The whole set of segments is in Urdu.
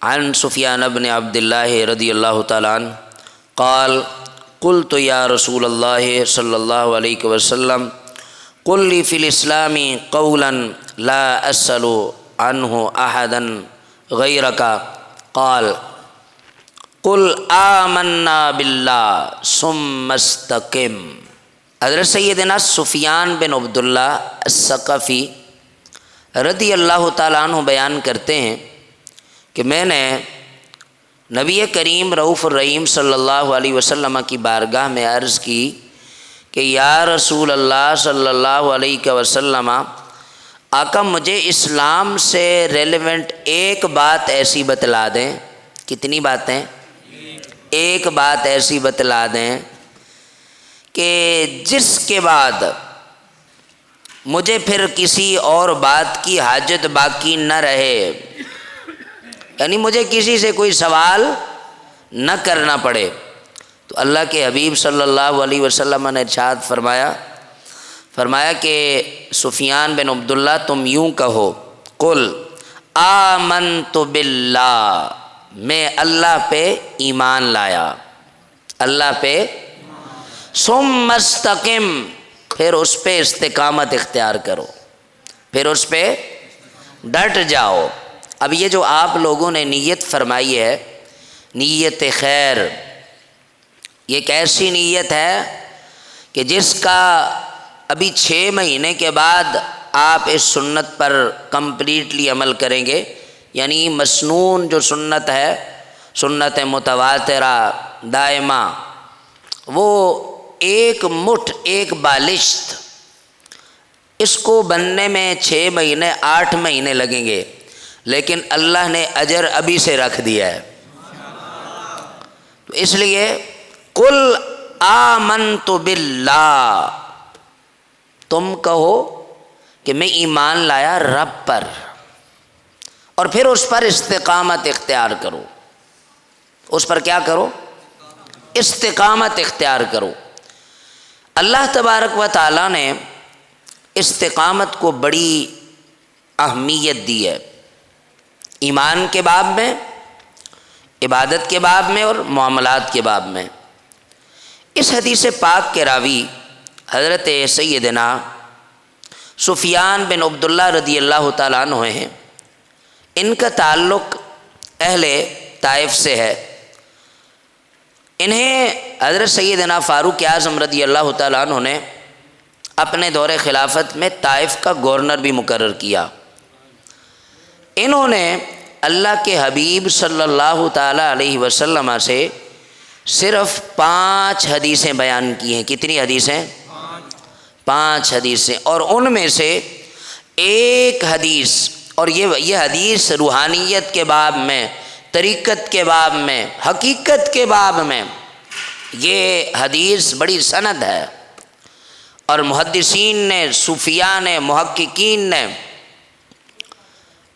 عن سفیان بن عبد اللہ رضی اللہ تعالیٰ عنہ قال قلت یا رسول اللہ صلی اللہ علیہ وسلم قل لی فی الاسلام قولا لا اسأل عنہ احدا غیرک قال قل آمنا باللہ ثم استقم۔ حضرت سیدنا سفیان بن عبد اللہ الثقفی رضی اللہ تعالیٰ عنہ بیان کرتے ہیں کہ میں نے نبی کریم رؤوف الرحیم صلی اللہ علیہ وسلم کی بارگاہ میں عرض کی کہ یا رسول اللہ صلی اللہ علیہ وسلم، آقا مجھے اسلام سے ریلیونٹ ایک بات ایسی بتلا دیں۔ کتنی باتیں؟ ایک بات ایسی بتلا دیں کہ جس کے بعد مجھے پھر کسی اور بات کی حاجت باقی نہ رہے، یعنی مجھے کسی سے کوئی سوال نہ کرنا پڑے۔ تو اللہ کے حبیب صلی اللہ علیہ وسلم نے ارشاد فرمایا کہ سفیان بن عبداللہ تم یوں کہو قل آمنت باللہ، میں اللہ پہ ایمان لایا، اللہ پہ، ثم استقم، پھر اس پہ استقامت اختیار کرو، پھر اس پہ ڈٹ جاؤ۔ اب یہ جو آپ لوگوں نے نیت فرمائی ہے، نیت خیر، یہ ایک ایسی نیت ہے کہ جس کا ابھی 6 مہینے کے بعد آپ اس سنت پر کمپلیٹلی عمل کریں گے، یعنی مسنون جو سنت ہے، سنت متواترہ دائمہ، وہ ایک مٹھ، ایک بالشت، اس کو بننے میں 6 مہینے 8 مہینے لگیں گے، لیکن اللہ نے اجر ابھی سے رکھ دیا ہے۔ تو اس لیے قل آمنت باللہ، تم کہو کہ میں ایمان لایا رب پر، اور پھر اس پر استقامت اختیار کرو۔ اس پر کیا کرو؟ استقامت اختیار کرو۔ اللہ تبارک و تعالیٰ نے استقامت کو بڑی اہمیت دی ہے، ایمان کے باب میں، عبادت کے باب میں، اور معاملات کے باب میں۔ اس حدیث پاک کے راوی حضرت سیدنا سفیان بن عبداللہ رضی اللہ تعالیٰ عنہ ہیں۔ ان کا تعلق اہل طائف سے ہے۔ انہیں حضرت سیدنا فاروق اعظم رضی اللہ تعالیٰ عنہ نے اپنے دور خلافت میں طائف کا گورنر بھی مقرر کیا۔ انہوں نے اللہ کے حبیب صلی اللہ تعالیٰ علیہ وسلم سے صرف 5 حدیثیں بیان کی ہیں۔ کتنی حدیثیں؟ 5 حدیثیں، اور ان میں سے ایک حدیث، اور یہ حدیث روحانیت کے باب میں، طریقت کے باب میں، حقیقت کے باب میں، یہ حدیث بڑی سند ہے، اور محدثین نے، صوفیاء نے، محققین نے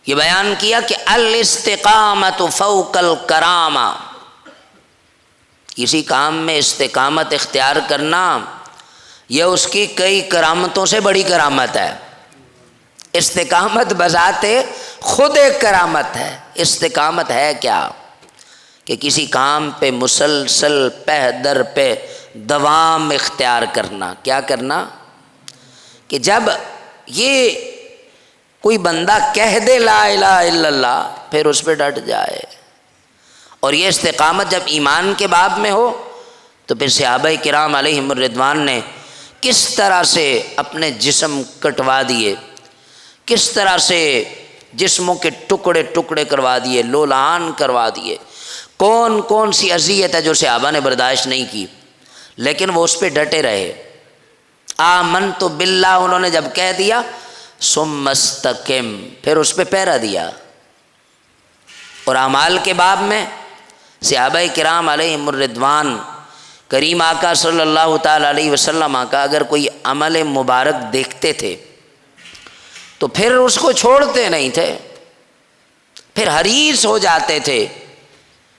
یہ بیان کیا کہ الاستقامت فوق الکرامہ، کسی کام میں استقامت اختیار کرنا یہ اس کی کئی کرامتوں سے بڑی کرامت ہے۔ استقامت بذات خود ایک کرامت ہے۔ استقامت ہے کیا؟ کہ کسی کام پہ مسلسل پہ در پہ دوام اختیار کرنا۔ کیا کرنا؟ کہ جب یہ کوئی بندہ کہہ دے لا الہ الا اللہ، پھر اس پہ ڈٹ جائے۔ اور یہ استقامت جب ایمان کے باب میں ہو تو پھر صحابہ کرام علیہم الرضوان نے کس طرح سے اپنے جسم کٹوا دیے، کس طرح سے جسموں کے ٹکڑے ٹکڑے کروا دیے، لولان کروا دیے، کون کون سی اذیت ہے جو صحابہ نے برداشت نہیں کی، لیکن وہ اس پہ ڈٹے رہے۔ آمنت باللہ انہوں نے جب کہہ دیا، ثم استقم، پھر اس پہ پیرا دیا۔ اور اعمال کے باب میں صحابہ کرام علیہم الرضوان، کریم آقا صلی اللہ تعالیٰ علیہ وسلم کا اگر کوئی عمل مبارک دیکھتے تھے تو پھر اس کو چھوڑتے نہیں تھے، پھر حریص ہو جاتے تھے،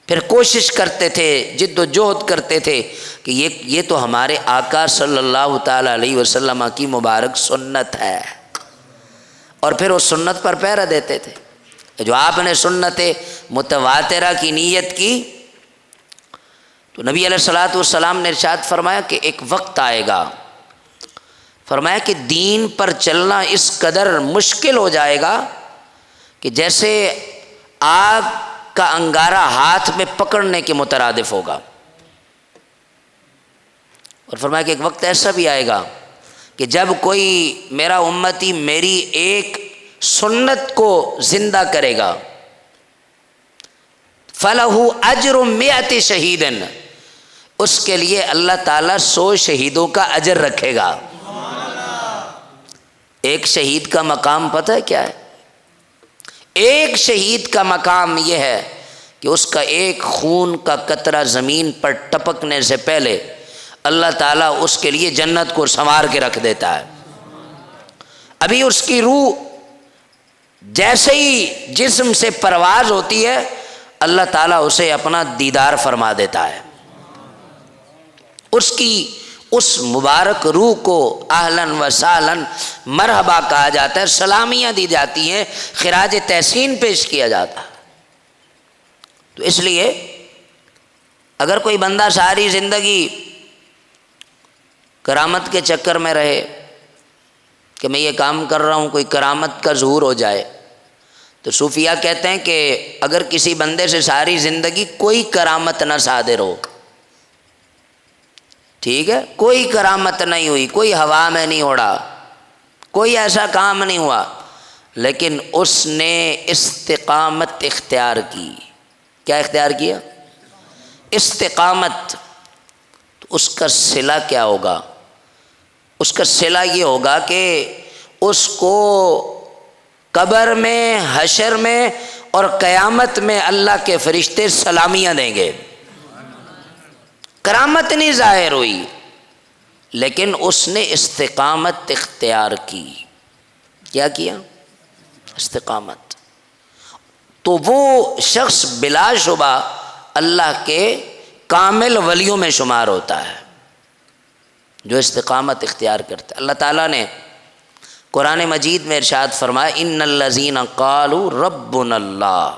پھر کوشش کرتے تھے، جد و جہد کرتے تھے کہ یہ تو ہمارے آقا صلی اللہ تعالیٰ علیہ وسلم کی مبارک سنت ہے، اور پھر اس سنت پر پیرا دیتے تھے۔ جو آپ نے سنت متواترہ کی نیت کی تو نبی علیہ الصلوۃ والسلام نے ارشاد فرمایا کہ ایک وقت آئے گا، فرمایا کہ دین پر چلنا اس قدر مشکل ہو جائے گا کہ جیسے آگ کا انگارہ ہاتھ میں پکڑنے کے مترادف ہوگا۔ اور فرمایا کہ ایک وقت ایسا بھی آئے گا کہ جب کوئی میرا امتی میری ایک سنت کو زندہ کرے گا فَلَهُ أَجْرٌ مِّئَةِ شَهِيدٍ، اس کے لیے اللہ تعالیٰ 100 شہیدوں کا اجر رکھے گا۔ ایک شہید کا مقام پتہ ہے کیا ہے؟ ایک شہید کا مقام یہ ہے کہ اس کا ایک خون کا قطرہ زمین پر ٹپکنے سے پہلے اللہ تعالیٰ اس کے لیے جنت کو سنوار کے رکھ دیتا ہے۔ ابھی اس کی روح جیسے ہی جسم سے پرواز ہوتی ہے اللہ تعالیٰ اسے اپنا دیدار فرما دیتا ہے، اس کی اس مبارک روح کو اہلاً و سہلاً مرحبا کہا جاتا ہے، سلامیاں دی جاتی ہیں، خراج تحسین پیش کیا جاتا ہے۔ تو اس لیے اگر کوئی بندہ ساری زندگی کرامت کے چکر میں رہے کہ میں یہ کام کر رہا ہوں کوئی کرامت کا ظہور ہو جائے، تو صوفیہ کہتے ہیں کہ اگر کسی بندے سے ساری زندگی کوئی کرامت نہ صادر ہو، ٹھیک ہے، کوئی کرامت نہیں ہوئی، کوئی ہوا میں نہیں اڑا، کوئی ایسا کام نہیں ہوا، لیکن اس نے استقامت اختیار کی، کیا اختیار کیا؟ استقامت، تو اس کا صلہ کیا ہوگا؟ اس کا صلہ یہ ہوگا کہ اس کو قبر میں، حشر میں اور قیامت میں اللہ کے فرشتے سلامیاں دیں گے۔ کرامت نہیں ظاہر ہوئی لیکن اس نے استقامت اختیار کی، کیا کیا؟ استقامت، تو وہ شخص بلا شبہ اللہ کے کامل ولیوں میں شمار ہوتا ہے جو استقامت اختیار کرتا ہے۔ اللہ تعالیٰ نے قرآن مجید میں ارشاد فرمایا ان الذین قالوا ربنا اللہ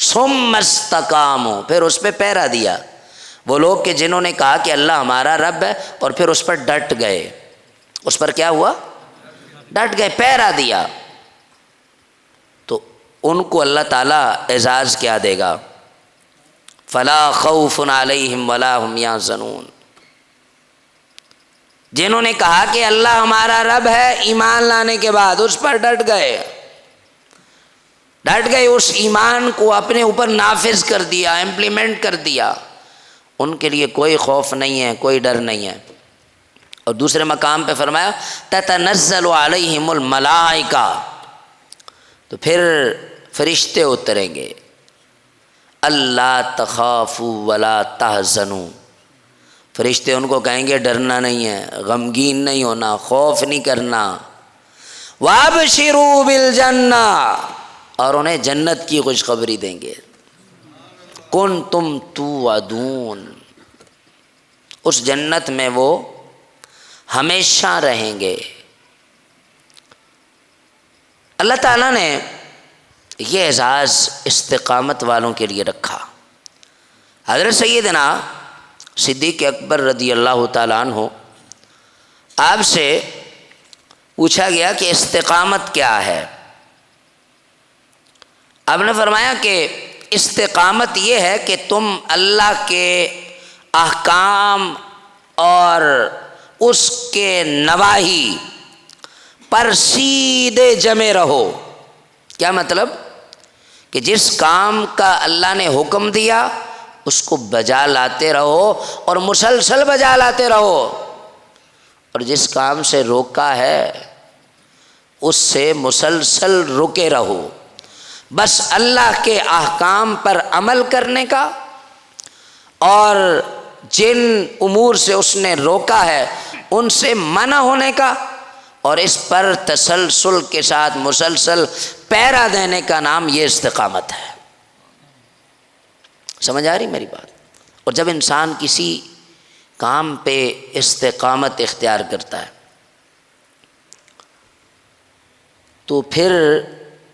ثم استقاموا، پھر اس پہ پیرا دیا، وہ لوگ کہ جنہوں نے کہا کہ اللہ ہمارا رب ہے اور پھر اس پر ڈٹ گئے، اس پر کیا ہوا؟ ڈٹ گئے، پیرا دیا، تو ان کو اللہ تعالیٰ اعزاز کیا دے گا؟ فلا خوف علیہم ولا هم یحزنون، جنہوں نے کہا کہ اللہ ہمارا رب ہے، ایمان لانے کے بعد اس پر ڈٹ گئے، اس ایمان کو اپنے اوپر نافذ کر دیا، امپلیمنٹ کر دیا، ان کے لیے کوئی خوف نہیں ہے، کوئی ڈر نہیں ہے۔ اور دوسرے مقام پہ فرمایا تتنزل علیہم الملائکہ، تو پھر فرشتے اتریں گے، اللہ تخافوا ولا تحزنوا، فرشتے ان کو کہیں گے ڈرنا نہیں ہے، غمگین نہیں ہونا، خوف نہیں کرنا، وابشروا بالجنہ، اور انہیں جنت کی خوشخبری دیں گے، کنتم توعدون، اس جنت میں وہ ہمیشہ رہیں گے۔ اللہ تعالیٰ نے یہ اعزاز استقامت والوں کے لیے رکھا۔ حضرت سیدنا صدیق اکبر رضی اللہ تعالیٰ عنہ، آپ سے پوچھا گیا کہ استقامت کیا ہے؟ آپ نے فرمایا کہ استقامت یہ ہے کہ تم اللہ کے احکام اور اس کے نواہی پر سیدھے جمے رہو۔ کیا مطلب؟ کہ جس کام کا اللہ نے حکم دیا اس کو بجا لاتے رہو اور مسلسل بجا لاتے رہو، اور جس کام سے روکا ہے اس سے مسلسل رکے رہو، بس اللہ کے احکام پر عمل کرنے کا اور جن امور سے اس نے روکا ہے ان سے منع ہونے کا، اور اس پر تسلسل کے ساتھ مسلسل پیرا دینے کا نام یہ استقامت ہے۔ سمجھ آ رہی میری بات؟ اور جب انسان کسی کام پہ استقامت اختیار کرتا ہے تو پھر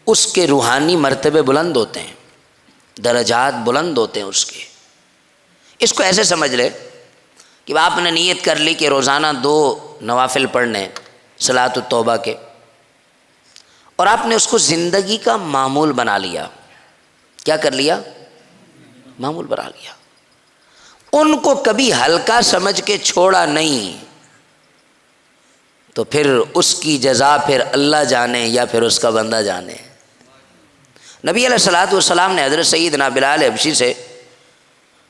اس کے روحانی مرتبے بلند ہوتے ہیں، درجات بلند ہوتے ہیں اس کے۔ اس کو ایسے سمجھ لے کہ آپ نے نیت کر لی کہ روزانہ 2 نوافل پڑھنے صلاۃ التوبہ کے، اور آپ نے اس کو زندگی کا معمول بنا لیا۔ کیا کر لیا؟ معمول بنا لیا۔ ان کو کبھی ہلکا سمجھ کے چھوڑا نہیں، تو پھر اس کی جزا پھر اللہ جانے یا پھر اس کا بندہ جانے۔ نبی علیہ الصلوۃ والسلام نے حضرت سیدنا بلال حبشی سے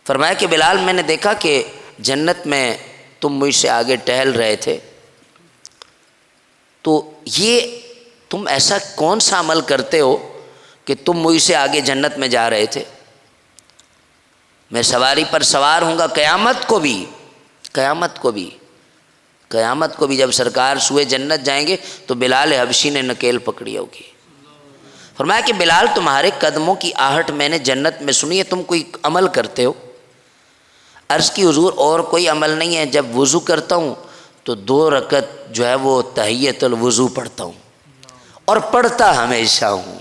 فرمایا کہ بلال، میں نے دیکھا کہ جنت میں تم مجھ سے آگے ٹہل رہے تھے، تو یہ تم ایسا کون سا عمل کرتے ہو کہ تم مجھ سے آگے جنت میں جا رہے تھے؟ میں سواری پر سوار ہوں گا قیامت کو بھی جب سرکار سوئے جنت جائیں گے تو بلال حبشی نے نکیل پکڑی ہوگی۔ فرمایا کہ بلال، تمہارے قدموں کی آہٹ میں نے جنت میں سنی ہے، تم کوئی عمل کرتے ہو؟ عرض کی حضور اور کوئی عمل نہیں ہے، جب وضو کرتا ہوں تو 2 رکعت جو ہے وہ تحیۃ الوضو پڑھتا ہوں، اور پڑھتا ہمیشہ ہوں۔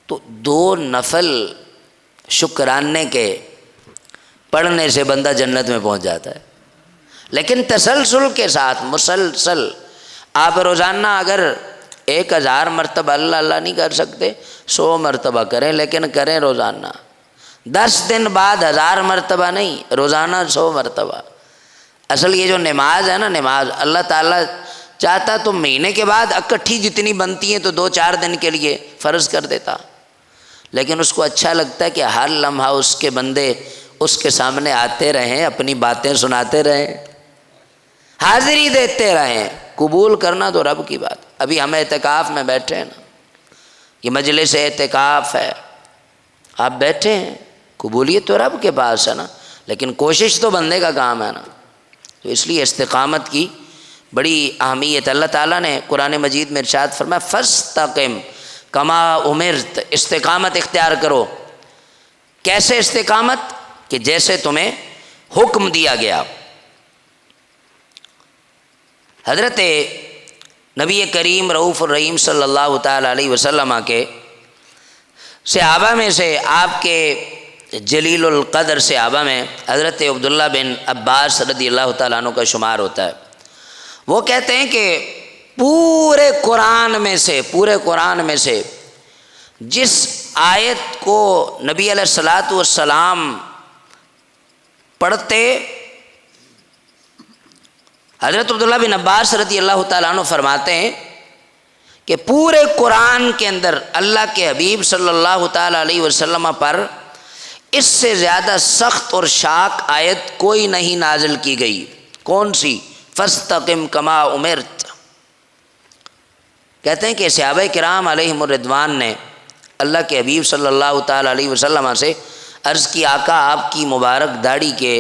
تو 2 نفل شکرانے کے پڑھنے سے بندہ جنت میں پہنچ جاتا ہے، لیکن تسلسل کے ساتھ مسلسل۔ آپ روزانہ اگر 1000 مرتبہ اللہ اللہ نہیں کر سکتے، 100 مرتبہ کریں، لیکن کریں روزانہ۔ 10 دن بعد 1000 مرتبہ نہیں، روزانہ 100 مرتبہ۔ اصل یہ جو نماز ہے نا، نماز اللہ تعالیٰ چاہتا تو مہینے کے بعد اکٹھی جتنی بنتی ہیں تو 2-4 دن کے لیے فرض کر دیتا، لیکن اس کو اچھا لگتا ہے کہ ہر لمحہ اس کے بندے اس کے سامنے آتے رہیں، اپنی باتیں سناتے رہیں، حاضری دیتے رہیں۔ قبول کرنا تو رب کی بات۔ ابھی ہم اعتکاف میں بیٹھے ہیں نا، یہ مجلس اعتکاف ہے، آپ بیٹھے ہیں، قبولیت تو رب کے پاس ہے نا، لیکن کوشش تو بندے کا کام ہے نا۔ تو اس لیے استقامت کی بڑی اہمیت۔ اللہ تعالیٰ نے قرآن مجید میں ارشاد فرمایا فاستقم کما امرت، استقامت اختیار کرو۔ کیسے استقامت؟ کہ جیسے تمہیں حکم دیا گیا۔ حضرت نبی کریم رؤوف الرحیم صلی اللہ تعالیٰ علیہ وسلم کے صحابہ میں سے، آپ کے جلیل القدر صحابہ میں حضرت عبداللہ بن عباس رضی اللہ تعالیٰ عنہ کا شمار ہوتا ہے۔ وہ کہتے ہیں کہ پورے قرآن میں سے جس آیت کو نبی علیہ الصلوۃ والسلام پڑھتے، حضرت عبداللہ بن عباس رضی اللہ تعالیٰ عنہ فرماتے ہیں کہ پورے قرآن کے اندر اللہ کے حبیب صلی اللہ تعالیٰ علیہ وسلم پر اس سے زیادہ سخت اور شاق آیت کوئی نہیں نازل کی گئی۔ کون سی؟ فاستقم کما امرت۔ کہتے ہیں کہ صحابہ کرام علیہم الرضوان نے اللہ کے حبیب صلی اللہ تعالیٰ علیہ وسلم سے عرض کی، آقا آپ کی مبارک داڑھی کے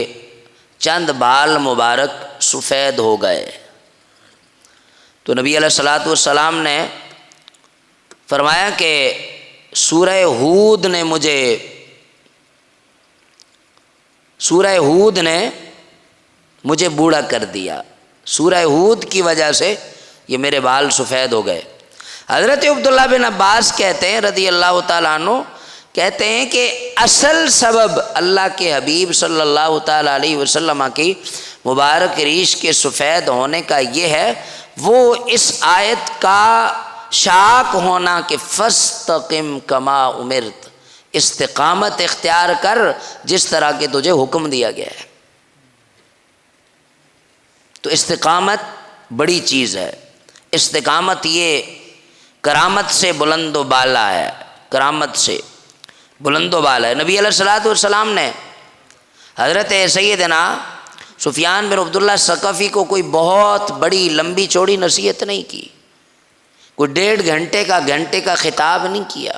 چند بال مبارک سفید ہو گئے۔ تو نبی علیہ الصلوۃ والسلام نے فرمایا کہ سورہ ہود نے مجھے بوڑھا کر دیا، سورہ ہود کی وجہ سے یہ میرے بال سفید ہو گئے۔ حضرت عبداللہ بن عباس کہتے ہیں رضی اللہ تعالیٰ عنہ، کہتے ہیں کہ اصل سبب اللہ کے حبیب صلی اللہ تعالیٰ علیہ وسلم کی مبارک ریش کے سفید ہونے کا یہ ہے، وہ اس آیت کا شاق ہونا کہ فاستقم کما امرت، استقامت اختیار کر جس طرح کے تجھے حکم دیا گیا ہے۔ تو استقامت بڑی چیز ہے۔ استقامت یہ کرامت سے بلند و بالا ہے، کرامت سے بلند و بالا ہے۔ نبی علیہ الصلوۃ والسلام نے حضرت سیدنا سفیان بن عبداللہ ثقفی کو کوئی بہت بڑی لمبی چوڑی نصیحت نہیں کی، کوئی 1.5 گھنٹے کا خطاب نہیں کیا،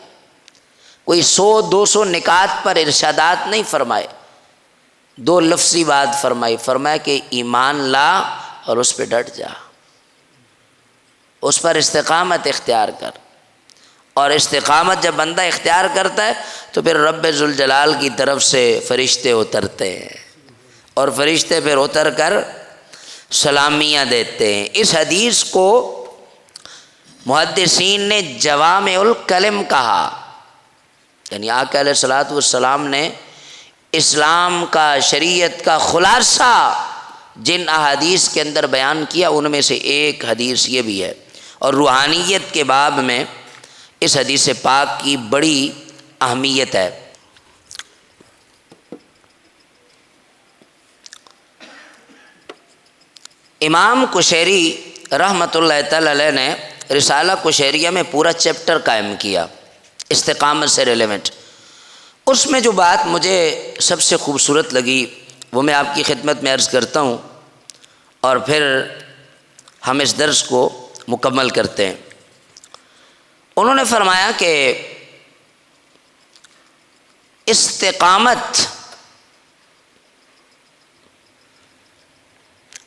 کوئی 100-200 نکات پر ارشادات نہیں فرمائے، 2 لفظی بات فرمایا کہ ایمان لا اور اس پہ ڈٹ جا، اس پر استقامت اختیار کر۔ اور استقامت جب بندہ اختیار کرتا ہے تو پھر رب ذوالجلال کی طرف سے فرشتے اترتے ہیں، اور فرشتے پھر اتر کر سلامیاں دیتے ہیں۔ اس حدیث کو محدثین نے جوامع الکلم کہا، یعنی آقا علیہ الصلوۃ والسلام نے اسلام کا، شریعت کا خلاصہ جن احادیث کے اندر بیان کیا ان میں سے ایک حدیث یہ بھی ہے، اور روحانیت کے باب میں اس حدیث پاک کی بڑی اہمیت ہے۔ امام قشیری رحمۃ اللہ تعالی علیہ نے رسالہ قشیریہ میں پورا چیپٹر قائم کیا استقامت سے ریلیونٹ۔ اس میں جو بات مجھے سب سے خوبصورت لگی وہ میں آپ کی خدمت میں عرض کرتا ہوں، اور پھر ہم اس درس کو مکمل کرتے ہیں۔ انہوں نے فرمایا کہ استقامت،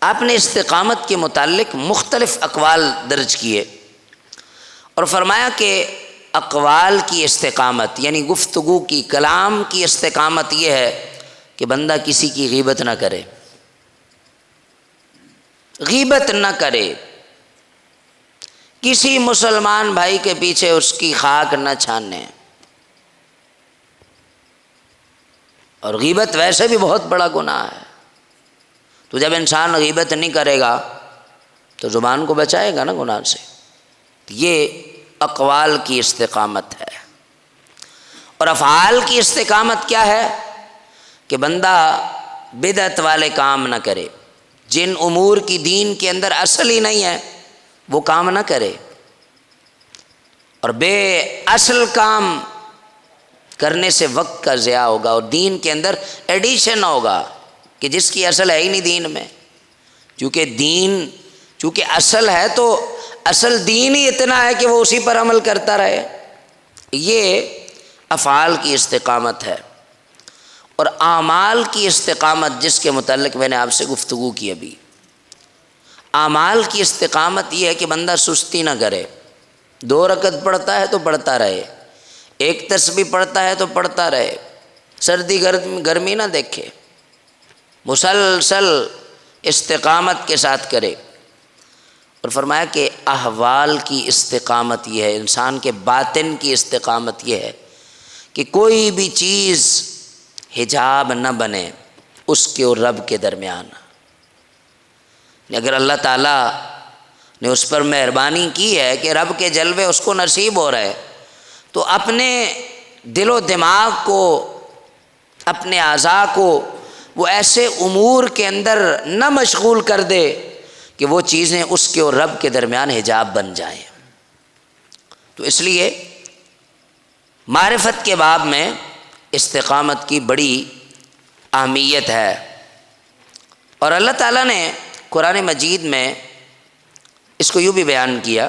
آپ نے استقامت کے متعلق مختلف اقوال درج کیے، اور فرمایا کہ اقوال کی استقامت یعنی گفتگو کی، کلام کی استقامت یہ ہے کہ بندہ کسی کی غیبت نہ کرے، غیبت نہ کرے، کسی مسلمان بھائی کے پیچھے اس کی خاک نہ چھانے۔ اور غیبت ویسے بھی بہت بڑا گناہ ہے، تو جب انسان غیبت نہیں کرے گا تو زبان کو بچائے گا نا گناہ سے۔ یہ اقوال کی استقامت ہے۔ اور افعال کی استقامت کیا ہے؟ کہ بندہ بدعت والے کام نہ کرے، جن امور کی دین کے اندر اصل ہی نہیں ہے وہ کام نہ کرے، اور بے اصل کام کرنے سے وقت کا ضیاع ہوگا، اور دین کے اندر ایڈیشن ہوگا کہ جس کی اصل ہے ہی نہیں دین میں۔ چونکہ اصل ہے تو اصل دین ہی اتنا ہے کہ وہ اسی پر عمل کرتا رہے۔ یہ افعال کی استقامت ہے۔ اور اعمال کی استقامت جس کے متعلق میں نے آپ سے گفتگو کی ابھی، اعمال کی استقامت یہ ہے کہ بندہ سستی نہ کرے، 2 رکعت پڑھتا ہے تو پڑھتا رہے، 1 تسبیح پڑھتا ہے تو پڑھتا رہے، سردی گرمی نہ دیکھے، مسلسل استقامت کے ساتھ کرے۔ اور فرمایا کہ احوال کی استقامت یہ ہے، انسان کے باطن کی استقامت یہ ہے کہ کوئی بھی چیز حجاب نہ بنے اس کے اور رب کے درمیان۔ اگر اللہ تعالیٰ نے اس پر مہربانی کی ہے کہ رب کے جلوے اس کو نصیب ہو رہے، تو اپنے دل و دماغ کو، اپنے اعضاء کو وہ ایسے امور کے اندر نہ مشغول کر دے کہ وہ چیزیں اس کے اور رب کے درمیان حجاب بن جائیں۔ تو اس لیے معرفت کے باب میں استقامت کی بڑی اہمیت ہے۔ اور اللہ تعالیٰ نے قرآن مجید میں اس کو یوں بھی بیان کیا،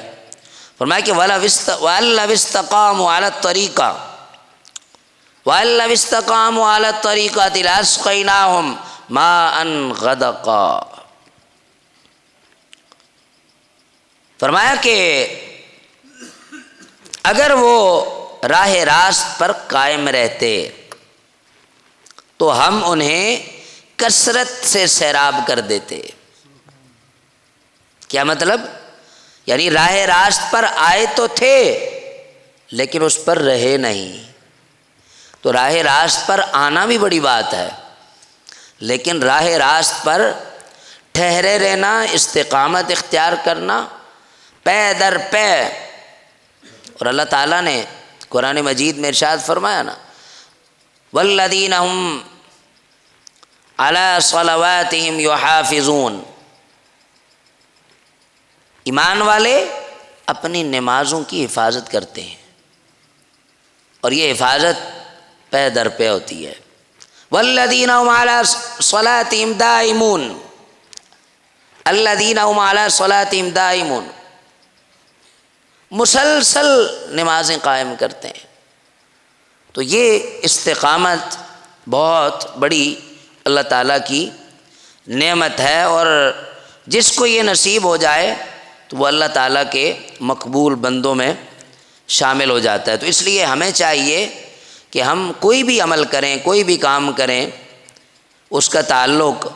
فرمایا کہ وَأَلَّوِ اسْتَقَامُوا عَلَى الطَّرِيقَةِ وَأَلَّوِ اسْتَقَامُوا عَلَى الطَّرِيقَةِ لَأَسْقَيْنَاهُمْ مَاءً غَدَقًا۔ فرمایا کہ اگر وہ راہ راست پر قائم رہتے تو ہم انہیں کثرت سے سیراب کر دیتے۔ کیا مطلب؟ یعنی راہ راست پر آئے تو تھے لیکن اس پر رہے نہیں۔ تو راہ راست پر آنا بھی بڑی بات ہے، لیکن راہ راست پر ٹھہرے رہنا، استقامت اختیار کرنا پے در پے۔ اور اللہ تعالیٰ نے قرآن مجید میں ارشاد فرمایا نا، والذین هم علی صلواتہم یحافظون، ایمان والے اپنی نمازوں کی حفاظت کرتے ہیں، اور یہ حفاظت پے در پے ہوتی ہے۔ والذین هم علی صلاتہم دائمون، الذین هم علی صلاتہم دائمون، مسلسل نمازیں قائم کرتے ہیں۔ تو یہ استقامت بہت بڑی اللہ تعالیٰ کی نعمت ہے، اور جس کو یہ نصیب ہو جائے تو وہ اللہ تعالیٰ کے مقبول بندوں میں شامل ہو جاتا ہے۔ تو اس لیے ہمیں چاہیے کہ ہم کوئی بھی عمل کریں، کوئی بھی کام کریں، اس کا تعلق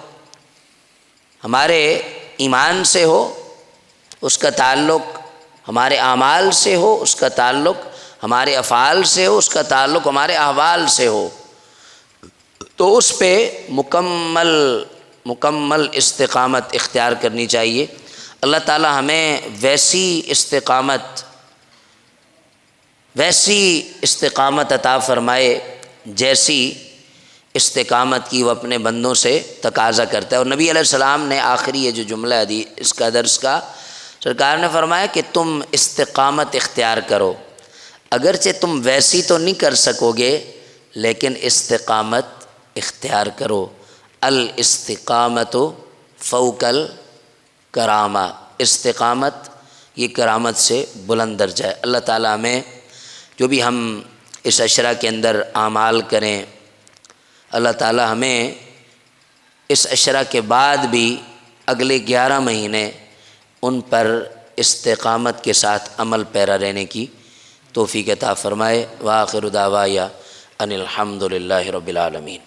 ہمارے ایمان سے ہو، اس کا تعلق ہمارے اعمال سے ہو، اس کا تعلق ہمارے افعال سے ہو، اس کا تعلق ہمارے احوال سے ہو، تو اس پہ مکمل استقامت اختیار کرنی چاہیے۔ اللہ تعالی ہمیں ویسی استقامت عطا فرمائے جیسی استقامت کی وہ اپنے بندوں سے تقاضا کرتا ہے۔ اور نبی علیہ السلام نے آخری یہ جو جملہ ہے اس کا درس کا، سرکار نے فرمایا کہ تم استقامت اختیار کرو، اگرچہ تم ویسی تو نہیں کر سکو گے لیکن استقامت اختیار کرو۔ الاستقامت فوق الکرامہ، استقامت یہ کرامت سے بلند درجہ ہے۔ اللہ تعالیٰ ہمیں جو بھی ہم اس عشرہ کے اندر اعمال کریں، اللہ تعالیٰ ہمیں اس عشرہ کے بعد بھی اگلے 11 مہینے ان پر استقامت کے ساتھ عمل پیرا رہنے کی توفیق عطا فرمائے۔ وآخر دعوایا ان الحمد للہ رب العالمین۔